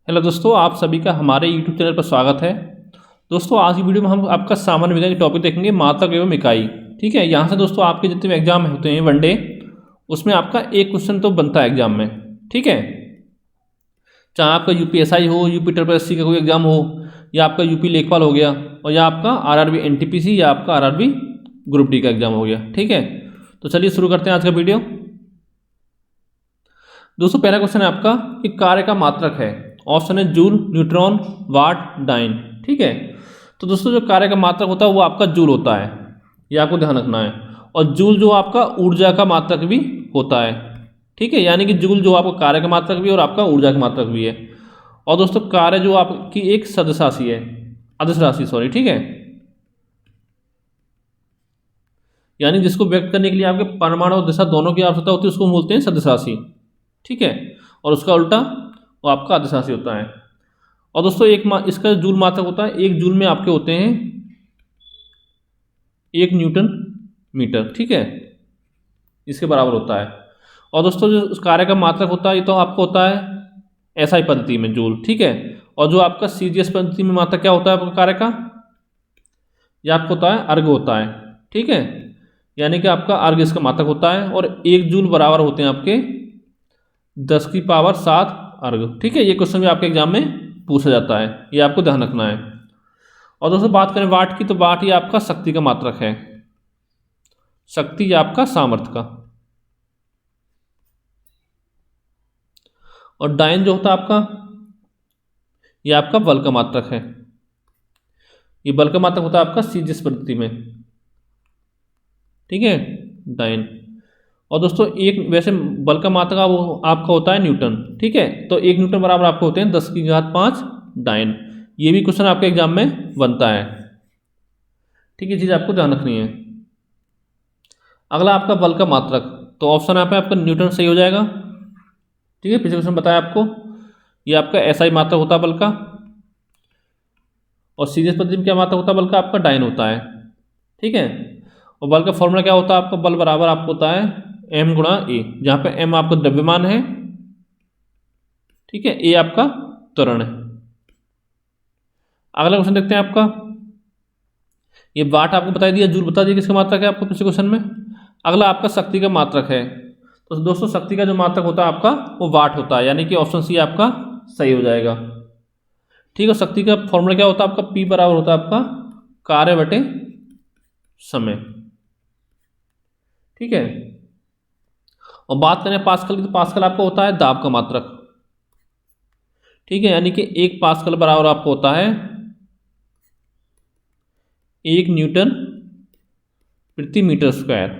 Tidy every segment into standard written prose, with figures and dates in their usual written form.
Hello दोस्तों, आप सभी का हमारे यूट्यूब चैनल पर स्वागत है। दोस्तों आज की वीडियो में हम आपका सामान्य विज्ञान के टॉपिक देखेंगे, मात्रक एवं इकाई। ठीक है, यहाँ से दोस्तों आपके जितने भी एग्जाम होते हैं वनडे, उसमें आपका एक क्वेश्चन तो बनता है एग्जाम में। ठीक है, चाहे आपका यूपीएसआई हो, यूपी ट्रिपल का कोई एग्जाम हो, या आपका यूपी लेखपाल हो गया, और या आपका आरआरबी एनटीपीसी या आपका आरआरबी ग्रुप डी का एग्जाम हो गया। ठीक है, तो चलिए शुरू करते हैं आज का वीडियो। दोस्तों पहला क्वेश्चन है आपका कि कार्य का मात्रक है। ऑप्शन है जूल, न्यूट्रॉन, वाट, डाइन। ठीक है, तो दोस्तों जो कार्य का मात्रक होता है वो आपका जूल होता है, ये आपको ध्यान रखना है। और जूल जो आपका ऊर्जा का मात्रक भी होता है। ठीक है, यानी कि जूल जो आपका कार्य का मात्रक भी है और आपका ऊर्जा का मात्रक भी है। और दोस्तों कार्य जो आपकी एक सदिश राशि है, अदिश राशि सॉरी। ठीक है, यानी जिसको व्यक्त करने के लिए आपके परमाणु और दिशा दोनों की आवश्यकता होती है, उसको बोलते हैं सदिश राशि। ठीक है, और उसका उल्टा वो आपका अदिश राशि होता है। और दोस्तों इसका जूल मात्रक होता है, एक जूल में आपके होते हैं 1 न्यूटन मीटर। ठीक है, इसके बराबर होता है। और दोस्तों जो उस कार्य का मात्रक होता है ये तो आपको होता है एसआई पद्धति में जूल। ठीक है, और जो आपका सीजीएस पद्धति में मात्रक क्या होता है आपका कार्य का, यह आपको होता है अर्घ होता है। ठीक है, यानी कि आपका अर्घ इसका मात्रक होता है, और 1 जूल बराबर होते हैं आपके 10⁻7 अर्घ। ठीक है, ये क्वेश्चन भी आपके एग्जाम में पूछा जाता है, ये आपको ध्यान रखना है। और दोस्तों बात करें वाट की, तो वाट ये आपका शक्ति का मात्रक है, शक्ति या आपका सामर्थ्य का। और डाइन जो होता है आपका, ये आपका बल का मात्रक है, ये बल का मात्रक होता है आपका सीजीएस पद्धति में। ठीक है, डाइन। और दोस्तों एक वैसे बल का मात्रक वो आपका होता है न्यूटन। ठीक है, तो 1 न्यूटन बराबर आपको होते हैं 10⁵5 डाइन। ये भी क्वेश्चन आपके एग्जाम में बनता है। ठीक है, चीज़ आपको ध्यान रखनी है। अगला आपका बल का मात्रक, तो ऑप्शन यहाँ पे आपका न्यूटन सही हो जाएगा। ठीक है, पिछले क्वेश्चन बताया आपको, ये आपका एसआई मात्रक होता है बल का। और सीरीज पद्धति में क्या मात्रक होता है बल का, आपका डाइन होता है। ठीक है, और बल का फॉर्मूला क्या होता है आपका, बल बराबर आपको होता है m गुणा ए, जहाँ पे m आपका द्रव्यमान है। ठीक है, ए आपका त्वरण है। अगला क्वेश्चन देखते हैं आपका, ये वाट आपको बता दिया, जूल बता दिया किसका मात्रक है आपको पिछले क्वेश्चन में। अगला आपका शक्ति का मात्रक है, तो दोस्तों शक्ति का जो मात्रक होता है आपका वो वाट होता है, यानी कि ऑप्शन सी आपका सही हो जाएगा। ठीक है, शक्ति का फॉर्मूला क्या होता है आपका, P बराबर होता है आपका कार्य बटे समय। ठीक है, और बात करें पास्कल की, तो पास्कल आपका होता है दाब का मात्रक। ठीक है, यानी कि 1 पास्कल बराबर आपको होता है 1 न्यूटन प्रति मीटर स्क्वायर।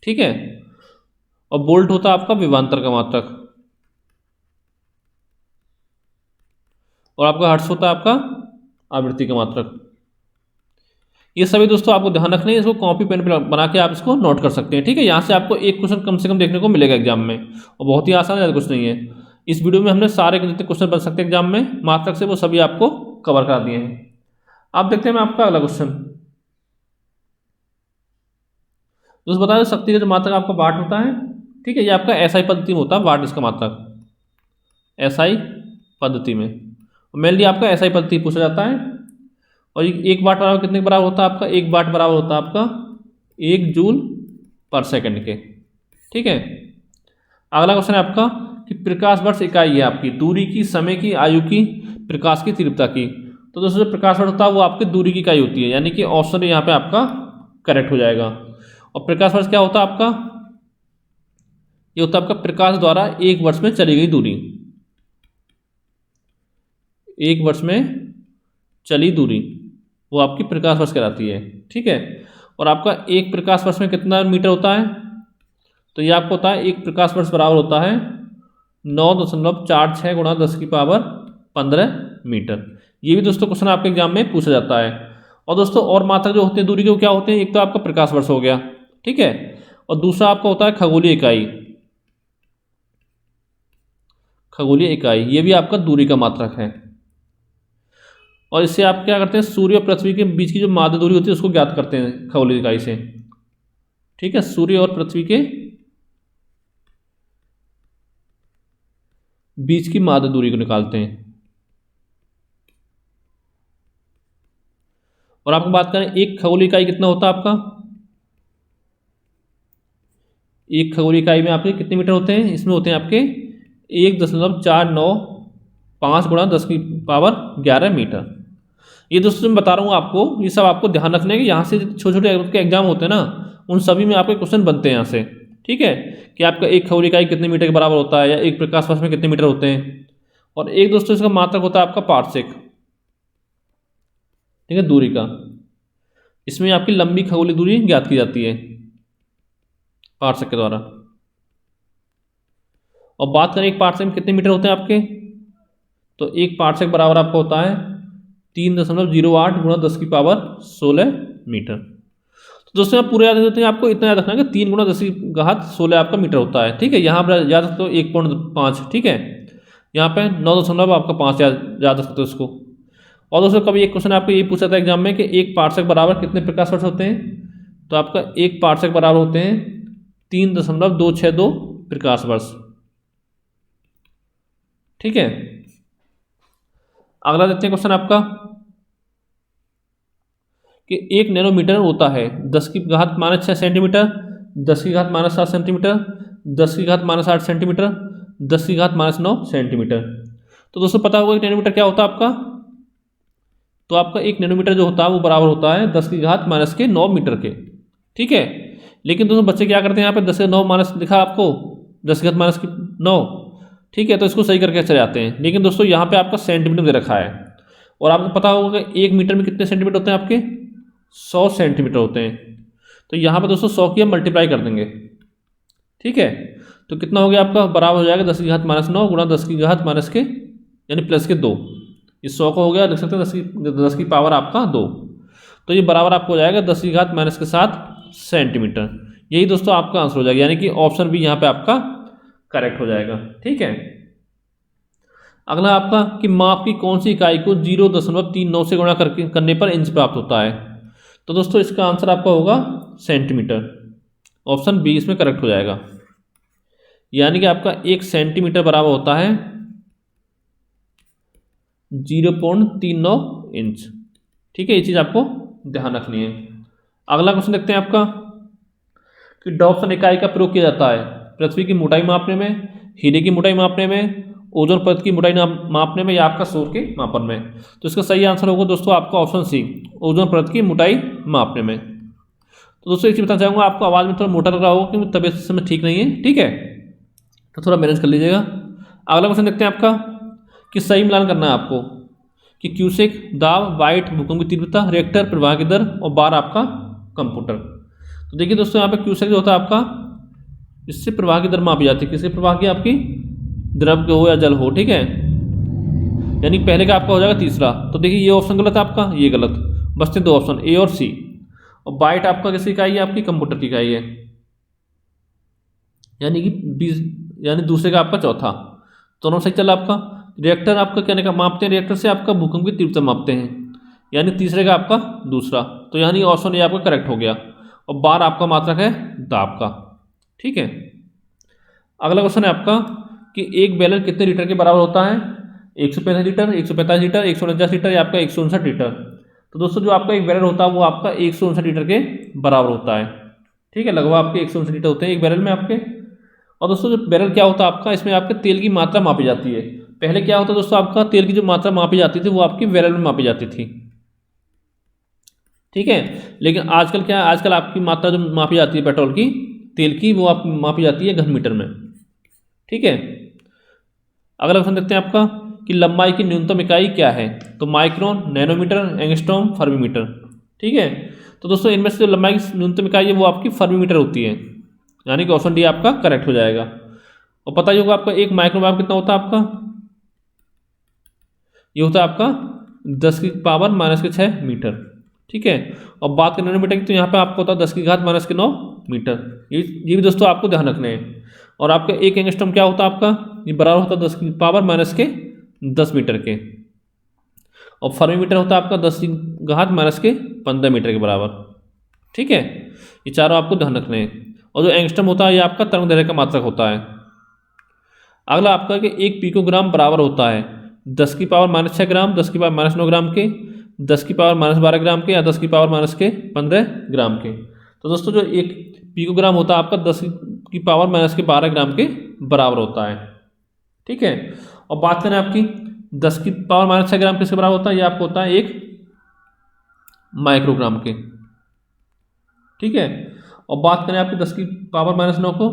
ठीक है, और वोल्ट होता है आपका विभवांतर का मात्रक, और आपका हर्ट्ज होता है आपका आवृत्ति का मात्रक। ये सभी दोस्तों आपको ध्यान रखना है, इसको कॉपी पेन पे बना के आप इसको नोट कर सकते हैं। ठीक है, यहाँ से आपको एक क्वेश्चन कम से कम देखने को मिलेगा एग्जाम में, और बहुत ही आसान है, ज़्यादा कुछ नहीं है। इस वीडियो में हमने सारे जितने क्वेश्चन बन सकते हैं एग्जाम में मात्रक से, वो सभी आपको कवर करा दिए हैं। आप देखते हैं मैं आपका अगला क्वेश्चन। दोस्तों बता दें शक्ति का जो मात्रक आपका वाट होता है। ठीक है, ये आपका एसआई पद्धति में होता है वाट इसका मात्रक, एसआई पद्धति में। मेनली आपका एसआई पद्धति पूछा जाता है। और 1 वाट बराबर कितने के बराबर होता है आपका, 1 वाट बराबर होता है आपका 1 जूल पर सेकंड के। ठीक है, अगला क्वेश्चन है आपका कि प्रकाश वर्ष इकाई है आपकी दूरी की, समय की, आयु की, प्रकाश की तीव्रता की। तो दोस्तों जो प्रकाश वर्ष होता है वो आपकी दूरी की इकाई होती है, यानी कि ऑप्शन यहाँ पे आपका करेक्ट हो जाएगा। और प्रकाश वर्ष क्या होता है आपका, ये होता है आपका प्रकाश द्वारा 1 वर्ष में चली गई दूरी, 1 वर्ष में चली दूरी वो आपकी प्रकाश वर्ष कहलाती है। ठीक है, और आपका 1 प्रकाश वर्ष में कितना मीटर होता है, तो ये आपको होता है 1 प्रकाश वर्ष बराबर होता है 9.46 गुणा 10⁻15 मीटर। ये भी दोस्तों क्वेश्चन आपके एग्जाम में पूछा जाता है। और दोस्तों और मात्रक जो होते हैं दूरी के वो क्या होते हैं, एक तो आपका प्रकाश वर्ष हो गया। ठीक है, और दूसरा आपका होता है खगोलीय इकाई, खगोलीय इकाई ये भी आपका दूरी का मात्रक है। और इससे आप क्या करते हैं, सूर्य और पृथ्वी के बीच की जो माध्य दूरी होती है उसको ज्ञात करते हैं खगोलीय इकाई से। ठीक है, सूर्य और पृथ्वी के बीच की माध्य दूरी को निकालते हैं। और आपको बात करें एक खगोलीय इकाई कितना होता है आपका, एक खगोलीय इकाई में आपके कितने मीटर होते हैं, इसमें होते हैं आपके 1.495 गुणा 10⁻11 मीटर। ये दोस्तों मैं बता रहा हूँ आपको, ये सब आपको ध्यान रखने के, यहाँ से छोटे छोटे एग्जाम होते हैं ना, उन सभी में आपके क्वेश्चन बनते हैं यहाँ से। ठीक है, कि आपका एक खगोलीय इकाई कितने मीटर के बराबर होता है, या एक प्रकाश वर्ष में कितने मीटर होते हैं। और एक दोस्तों इसका मात्रक होता है आपका पार्सेक, ठीक है, दूरी का। इसमें आपकी लंबी खगोलीय दूरी ज्ञात की जाती है पार्सेक के द्वारा। और बात करें एक पार्सेक में कितने मीटर होते हैं आपके, तो एक पार्सेक बराबर आपका होता है 3.08 गुणा 10⁻16 मीटर। तो दोस्तों आप पूरे याद रखते हैं, आपको इतना याद रखना है कि 3 गुणा 10⁻16 आपका मीटर होता है। ठीक है, यहाँ पर याद रखते हो 1.5, ठीक है, यहाँ पे 9 आपका 5 याद रख सकते हो इसको। और दोस्तों कभी एक क्वेश्चन आपको ये पूछा था एग्जाम में कि एक पार्सेक बराबर कितने प्रकाश वर्ष होते हैं, तो आपका एक पार्सेक बराबर होते हैं 3.262 प्रकाश वर्ष। ठीक है, अगला देखते हैं क्वेश्चन आपका कि 1 नैनोमीटर होता है 10⁻⁻6 सेंटीमीटर, 10⁻⁻7 सेंटीमीटर, 10⁻⁻8 सेंटीमीटर, 10⁻⁻9 सेंटीमीटर। तो दोस्तों पता होगा कि नैनोमीटर क्या होता है आपका, तो आपका 1 नैनोमीटर जो होता है वो बराबर होता है 10⁻⁻9 मीटर के। ठीक है, लेकिन दोस्तों बच्चे क्या करते हैं, यहाँ पे 10⁻9 लिखा आपको 10⁻9, ठीक है, तो इसको सही करके चले जाते हैं। लेकिन दोस्तों यहाँ पे आपका सेंटीमीटर दे रखा है, और आपको पता होगा कि 1 मीटर में कितने सेंटीमीटर होते हैं आपके, 100 सेंटीमीटर होते हैं। तो यहाँ पे दोस्तों 100 की हम मल्टीप्लाई कर देंगे। ठीक है, तो कितना हो गया आपका, बराबर हो जाएगा 10⁻9 गुणा 10⁻के यानी प्लस के 2, इस 100 को हो गया लिख सकते हैं 10 की पावर आपका 2, तो ये बराबर आपको हो जाएगा 10⁻⁻7 सेंटीमीटर। यही दोस्तों आपका आंसर हो जाएगा, यानी कि ऑप्शन भी यहाँ पे आपका करेक्ट हो जाएगा। ठीक है, अगला आपका कि माप की कौन सी इकाई को 0.39 से गुणा करने पर इंच प्राप्त होता है, तो दोस्तों इसका आंसर आपका होगा सेंटीमीटर। ऑप्शन बी इसमें करेक्ट हो जाएगा, यानी कि आपका 1 सेंटीमीटर बराबर होता है 0.39 इंच। ठीक है, ये चीज़ आपको ध्यान रखनी है। अगला क्वेश्चन देखते हैं आपका कि डॉप्सन इकाई का प्रयोग किया जाता है पृथ्वी की मोटाई मापने में, हीरे की मोटाई मापने में, ओजोन परत की मोटाई मापने में, या आपका सौर के मापन में। तो इसका सही आंसर होगा दोस्तों आपका ऑप्शन सी, ओजोन परत की मोटाई मापने में। तो दोस्तों एक चीज़ बताना चाहूँगा, आपको आवाज़ में थोड़ा मोटा लग रहा होगा क्योंकि तबीयत इस समय ठीक नहीं है। ठीक है, तो थोड़ा मैनेज कर लीजिएगा। अगला क्वेश्चन देखते हैं आपका कि सही मिलान करना है आपको कि क्यूसेक, दाब, वाइट, भूकंप की तीव्रता, रिएक्टर, प्रवाह की दर, और बार आपका कंप्यूटर। तो देखिए दोस्तों यहाँ पे क्यूसेक जो होता है आपका, इससे प्रवाह की दर मापी जाती है। किसके प्रवाह की, आपकी द्रव के हो या जल हो। ठीक है, यानी पहले का आपका हो जाएगा तीसरा। तो देखिए ये ऑप्शन गलत है आपका, ये गलत, बचते 2 ऑप्शन ए और सी। और बाइट आपका किसकी इकाई है, आपकी कंप्यूटर की इकाई है, यानी कि 20, यानी दूसरे का आपका चौथा। दोनों सही चला आपका। रिएक्टर आपका कहने का मापते हैं, रिएक्टर से आपका भूकंप की तीव्रता मापते हैं, यानी तीसरे का आपका दूसरा। तो यानी ऑप्शन ए आपका करेक्ट हो गया। और बार आपका मात्रक है दाब का। ठीक है, अगला क्वेश्चन है आपका कि एक बैरल कितने लीटर के बराबर होता है, 135 लीटर, 145 लीटर, 149 लीटर, या आपका 159 लीटर। तो दोस्तों जो आपका एक बैरल होता है वो आपका 159 लीटर के बराबर होता है। ठीक है, लगभग आपके 159 लीटर होते हैं एक बैरल में आपके। और दोस्तों जो बैरल क्या होता है आपका, इसमें आपके तेल की मात्रा मापी जाती है। पहले क्या होता है दोस्तों, आपका तेल की जो मात्रा मापी जाती थी वो आपकी बैरल में मापी जाती थी। ठीक है, लेकिन आजकल क्या है, आजकल आपकी मात्रा जो मापी जाती है पेट्रोल की, तेल की, वो आप मापी जाती है घन मीटर में। ठीक है, अगला क्वेश्चन देखते हैं आपका कि लंबाई की न्यूनतम इकाई क्या है, तो माइक्रोन, नैनोमीटर, एंगस्ट्रॉम, फर्मीमीटर। ठीक है, तो दोस्तों इनमें से जो लंबाई की न्यूनतम इकाई है वो आपकी फर्मीमीटर होती है, यानी कि ऑप्शन डी आपका करेक्ट हो जाएगा। और पता ही होगा आपका एक माइक्रोवाट कितना होता है आपका, ये होता है आपका 10⁻⁻6 मीटर। ठीक है, और बात करें नैनोमीटर की, तो यहाँ पे आपको होता है 10⁻⁻9 मीटर। ये भी दोस्तों आपको ध्यान रखने हैं। और आपका एक एंगस्ट्रॉम क्या होता है आपका, ये बराबर होता है 10⁻⁻10 मीटर के। और फर्मीमीटर होता है आपका 10⁻⁻15 मीटर के बराबर। ठीक है, ये चारों आपको ध्यान रखने हैं। और जो एंगस्ट्रॉम होता है ये आपका तरंग दैर्घ्य का मात्रक होता है। अगला आपका कि 1 पिकोग्राम बराबर होता है 10⁻⁻6 ग्राम, 10⁻⁻9 ग्राम के, 10 की पावर -12 ग्राम के या 10 की पावर -15 ग्राम के। तो दोस्तों जो एक पिकोग्राम होता है आपका 10 की पावर -12 ग्राम के बराबर होता है। ठीक है, और बात करें आपकी 10 की पावर -6 ग्राम किसके बराबर होता है, ये आपको होता है 1 माइक्रोग्राम के। ठीक है, और बात करें आपकी 10 की पावर -9 को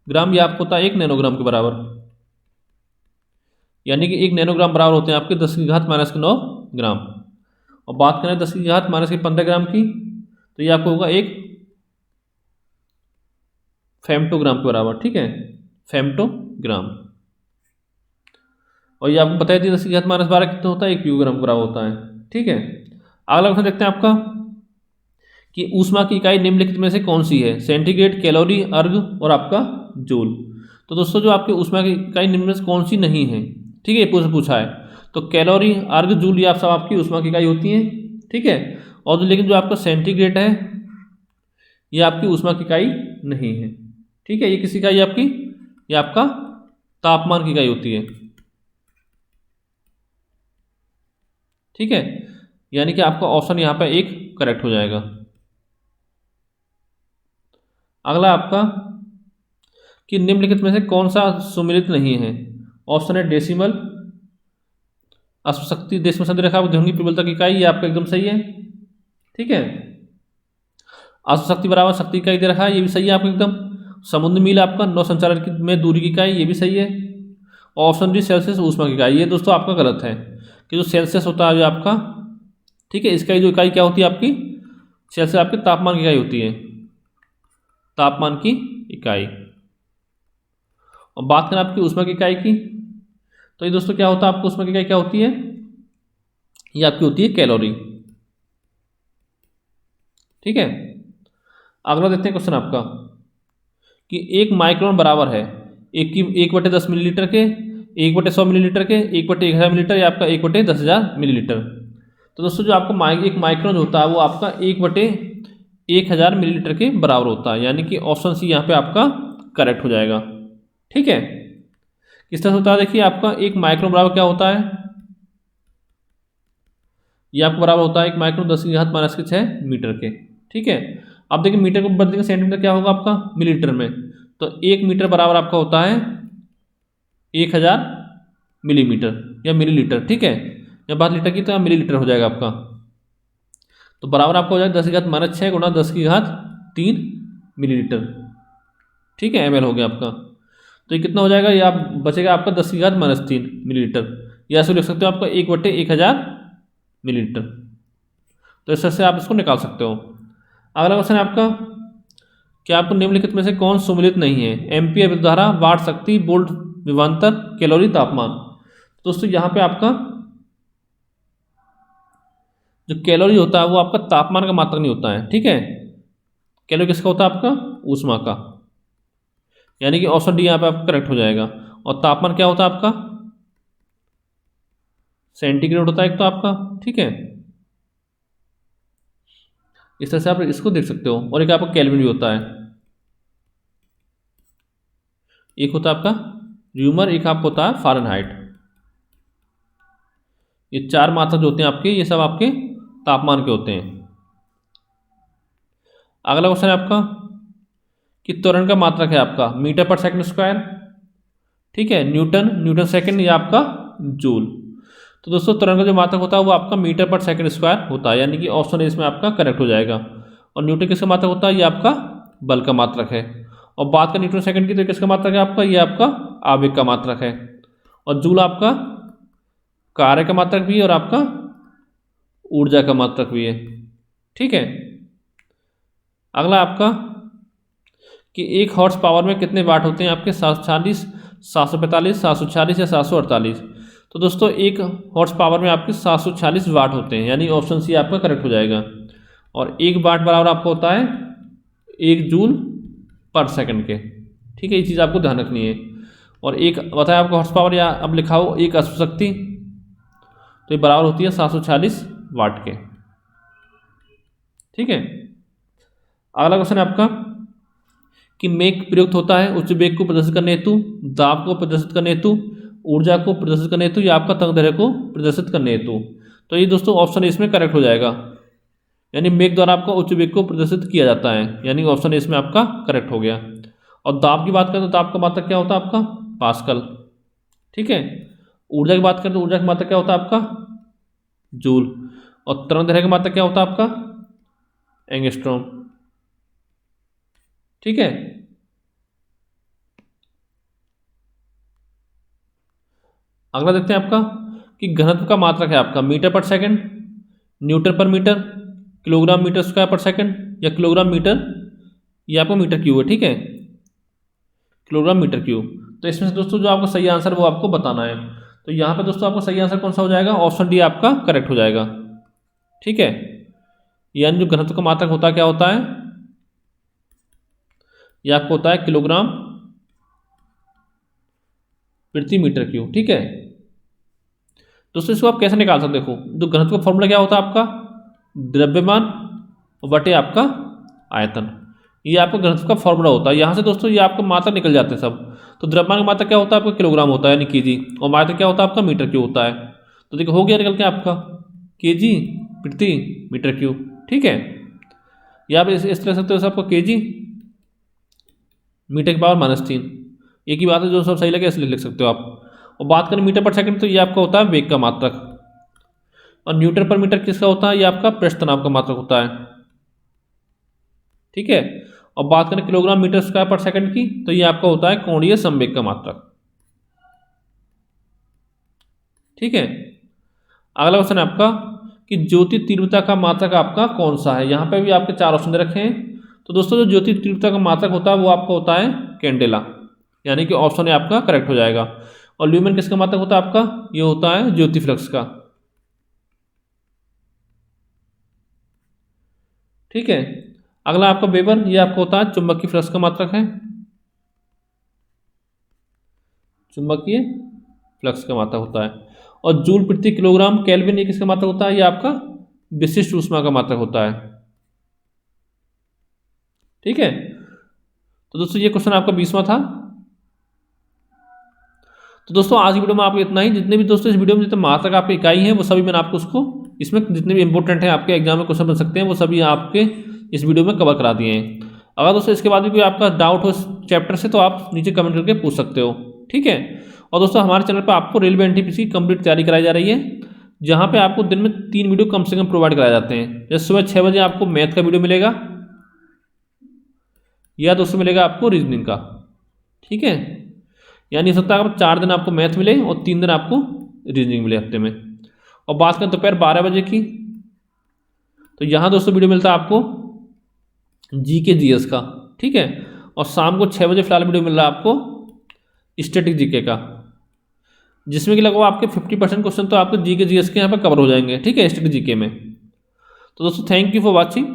ग्राम, ये आपको होता है 1 नैनोग्राम के बराबर, यानी कि 1 नैनोग्राम बराबर होते हैं आपके 10 की घात -9 ग्राम। और बात करें 10 की घात -15 ग्राम की, तो ये आपको होगा 1 फेम्टोग्राम के बराबर। ठीक है, फेम्टोग्राम। और ये आपको बताया 10 की घात -12 कितना होता है, 1 पिकोग्राम के बराबर होता है। ठीक है, अगला क्वेश्चन देखते हैं आपका कि ऊष्मा की इकाई निम्नलिखित में से कौन सी है, सेंटीग्रेड, कैलोरी, अर्ग और आपका जूल। तो दोस्तों जो आपके ऊष्मा की इकाई निम्न में से कौन सी नहीं है, ठीक है, ये पूछा है, तो कैलोरी, अर्ग, जूल ये आप सब आपकी ऊष्मा की इकाई होती हैं। ठीक है, और लेकिन जो आपका सेंटीग्रेड है ये आपकी ऊष्मा की इकाई नहीं है। ठीक है, ये किसी इकाई आपकी, ये आपका तापमान की इकाई होती है। ठीक है, यानी कि आपका ऑप्शन यहाँ पे 1 करेक्ट हो जाएगा। अगला आपका कि निम्नलिखित में से कौन सा सुमेलित नहीं है, ऑप्शन है डेसिमल, अश्वशक्ति, डेसिमल संधि रेखा ध्वनि की प्रबलता की इकाई, ये आपका एकदम सही है। ठीक है, अश्वशक्ति बराबर शक्ति इकाई दे रखा है, ये भी सही है आपका एकदम। समुद्र मील आपका 9 संचालन में दूरी की इकाई, ये भी सही है। ऑप्शन डी सेल्सियस ऊष्मा की इकाई, ये दोस्तों आपका गलत है कि जो सेल्सियस होता है जो आपका, ठीक है, इसका जो इकाई क्या होती है आपकी, सेल्सियस आपके तापमान की इकाई होती है, तापमान की इकाई। और बात करें आपकी ऊष्मा की इकाई की, तो ये दोस्तों क्या होता है, आपको ऊष्मा की इकाई क्या होती है, ये आपकी होती है कैलोरी। ठीक है, अगला देखते हैं क्वेश्चन आपका कि 1 माइक्रोन बराबर है 1/10 मिलीलीटर के, 1/100 मिलीलीटर के, 1/1000 मिलीलीटर या आपका 1/10,000 मिलीलीटर। तो दोस्तों जो आपका एक माइक्रोन होता है वो आपका 1/1000 मिलीलीटर के बराबर होता है, यानी कि ऑप्शन सी यहाँ पे आपका करेक्ट हो जाएगा। ठीक है, किस तरह से होता है, देखिए आपका 1 माइक्रोन बराबर क्या होता है, ये आपको बराबर होता है 1 माइक्रोन 10 की घात -6 मीटर के। ठीक है, अब देखिए मीटर को बदलेंगे सेंटीमीटर क्या होगा आपका मिलीलीटर में, तो 1 मीटर बराबर आपका होता है 1000 मिलीमीटर या मिलीलीटर। ठीक है, या बात लीटर की तो मिलीलीटर हो जाएगा आपका, तो बराबर आपका हो जाएगा 10 की घात -6 गुणा 10 की घात 3 मिलीलीटर। ठीक है, ml हो गया आपका, तो ये कितना हो जाएगा, ये आप बचेगा आपका 10 की घात -3 मिलीलीटर, या ऐसे लिख सकते हो आपका 1/1000 मिलीलीटर। तो इस तरह से आप इसको निकाल सकते हो। अगला क्वेश्चन है आपका क्या आपको निम्नलिखित में से कौन सुमेलित नहीं है, एम्पियर विद्युत धारा, वाट शक्ति, वोल्ट विभवांतर, कैलोरी, तापमान। दोस्तों यहाँ पे आपका जो कैलोरी होता है वो आपका तापमान का मात्रक नहीं होता है। ठीक है, कैलोरी किसका होता है, आपका ऊष्मा का, यानी कि ऑप्शन डी यहाँ पे आपका करेक्ट हो जाएगा। और तापमान क्या होता है आपका, सेंटीग्रेड होता है एक तो आपका। ठीक है, इस तरह से आप इसको देख सकते हो। और एक आपका केल्विन भी होता है, एक होता है आपका र्यूमर, एक आपका होता है फ़ारेनहाइट। ये 4 मात्रक जो होते हैं आपके, ये सब आपके तापमान के होते हैं। अगला क्वेश्चन है आपका कि त्वरण का मात्रक है आपका मीटर पर सेकंड स्क्वायर। ठीक है, न्यूटन, न्यूटन सेकंड या आपका जूल। तो दोस्तों त्वरण का जो मात्रक होता है वो आपका मीटर पर सेकंड स्क्वायर होता है, यानी कि ऑप्शन ए इसमें आपका करेक्ट हो जाएगा। और न्यूटन किसका मात्रक होता है, ये आपका बल का मात्रक है। और बात करें न्यूटन सेकंड की तो किसका मात्रक है आपका, ये आपका आवेग का मात्रक है। और जूल आपका कार्य का मात्रक भी है और आपका ऊर्जा का मात्रक भी है। ठीक है, अगला आपका कि 1 हॉर्स पावर में कितने वाट होते हैं आपके, 740, 745, 746 या 748। तो दोस्तों 1 हॉर्स पावर में आपके 746 वाट होते हैं, यानी ऑप्शन सी आपका करेक्ट हो जाएगा। और 1 वाट बराबर आपको होता है 1 जूल पर सेकंड के। ठीक है, ये चीज़ आपको ध्यान रखनी है। और एक बताया आपको हॉर्स पावर, या अब लिखा हो 1 अश्वशक्ति, तो ये बराबर होती है 740 वाट के। ठीक है, अगला क्वेश्चन है आपका कि मेघ प्रयुक्त होता है उच्च वेग को प्रदर्शित करने हेतु, दाब को प्रदर्शित करने हेतु, ऊर्जा को प्रदर्शित करने हेतु या आपका तरंग दैर्ध्य को प्रदर्शित करने हेतु। तो ये दोस्तों ऑप्शन ए इसमें करेक्ट हो जाएगा, यानी मेघ द्वारा आपका उच्च वेग को प्रदर्शित किया जाता है, यानी ऑप्शन ए इसमें आपका करेक्ट हो गया। और दाब की बात करें तो दाब का मात्रक क्या होता है आपका? पास्कल। ठीक है। ऊर्जा की बात करें तो ऊर्जा का मात्रक क्या होता है आपका? जूल। और तरंग दैर्घ्य का मात्रक क्या होता है आपका? एंगस्ट्रॉम। ठीक है। अगला देखते हैं आपका कि घनत्व का मात्रक है आपका मीटर पर सेकंड, न्यूटन पर मीटर, किलोग्राम मीटर स्क्वायर पर सेकंड या किलोग्राम मीटर, ये आपका मीटर क्यूब है। ठीक है, किलोग्राम मीटर क्यूब। तो इसमें से दोस्तों जो आपका सही आंसर वो आपको बताना है। तो यहाँ पे दोस्तों आपको सही आंसर कौन सा हो जाएगा? ऑप्शन डी आपका करेक्ट हो जाएगा। ठीक है, यानी जो घनत्व का मात्रक होता है क्या होता है? ये आपको होता है किलोग्राम प्रति मीटर क्यूब। ठीक है दोस्तों, इसको आप कैसे निकाल सकते हो? देखो, जो घनत्व का फॉर्मूला क्या होता है आपका? द्रव्यमान बटे आपका आयतन, ये आपका घनत्व का फॉर्मूला होता है। यहाँ से दोस्तों ये आपका मात्रा निकल जाते हैं सब। तो द्रव्यमान का मात्रा क्या होता है आपका? किलोग्राम होता है, यानी केजी। और मात्रा क्या होता है आपका? मीटर क्यूब होता है। तो देखो हो गया निकल के आपका केजी प्रति मीटर क्यूब। ठीक है, या आप इस तरह से तो आपको केजी मीटर की पावर -3, एक ही बात है, जो सब सही लगे इसलिए लिख सकते हो आप। और बात करें मीटर पर सेकंड तो ये आपका होता है वेग का मात्रक। और न्यूटन पर मीटर किसका होता है? ये आपका पृष्ठ तनाव का मात्रक होता है। ठीक है, और बात करें किलोग्राम मीटर स्क्वायर पर सेकंड की तो ये आपका होता है कोणीय संवेग का मात्रक। ठीक है, अगला क्वेश्चन है आपका कि ज्योति तीव्रता का मात्रक आपका कौन सा है? यहाँ पे भी आपके 4 ऑप्शन दे रखे हैं। तो दोस्तों जो ज्योति तीव्रता का मात्रक होता है वो आपका होता है कैंडेला, यानी कि ऑप्शन ए आपका करेक्ट हो जाएगा। और ल्यूमेन किसका मात्रक होता है आपका? ये होता है ज्योति फ्लक्स का। ठीक है, अगला आपका वेबर, ये आपका होता है चुंबकीय फ्लक्स का मात्रक है, चुंबकीय फ्लक्स का मात्रक होता है। और जूल प्रति किलोग्राम केल्विन ये किसका मात्रक होता है? ये आपका विशिष्ट ऊष्मा का मात्रक होता है। ठीक है, तो दोस्तों ये क्वेश्चन आपका 20वां था। तो दोस्तों आज की वीडियो में आपको इतना ही। जितने भी दोस्तों इस वीडियो में जितने मात्रक आपकी इकाई है वो सभी मैंने आपको उसको इसमें जितने भी इंपॉर्टेंट हैं आपके एग्जाम में क्वेश्चन बन सकते हैं वो सभी आपके इस वीडियो में कवर करा दिए हैं। अगर दोस्तों इसके बाद भी कोई आपका डाउट हो इस चैप्टर से तो आप नीचे कमेंट करके पूछ सकते हो। ठीक है, और दोस्तों हमारे चैनल पर आपको रेलवे एनटीपीसी की कंप्लीट तैयारी कराई जा रही है, जहाँ पे आपको दिन में 3 वीडियो कम से कम प्रोवाइड कराए जाते हैं। जैसे सुबह 6 बजे आपको मैथ का वीडियो मिलेगा या दोस्तों मिलेगा आपको रीजनिंग का। ठीक है, यानी हो सकता है 4 दिन आपको मैथ मिले और 3 दिन आपको रीजनिंग मिले हफ्ते में। और बात करें दोपहर 12 बजे की तो यहाँ दोस्तों वीडियो मिलता है आपको जीके जीएस का। ठीक है, और शाम को 6 बजे फिलहाल वीडियो मिल रहा है आपको स्टैटिक जीके का, जिसमें कि लगभग आपके 50% क्वेश्चन तो आपको जीके जीएस के यहाँ पर कवर हो जाएंगे। ठीक है, स्टैटिक जीके में। तो दोस्तों थैंक यू फॉर वॉचिंग।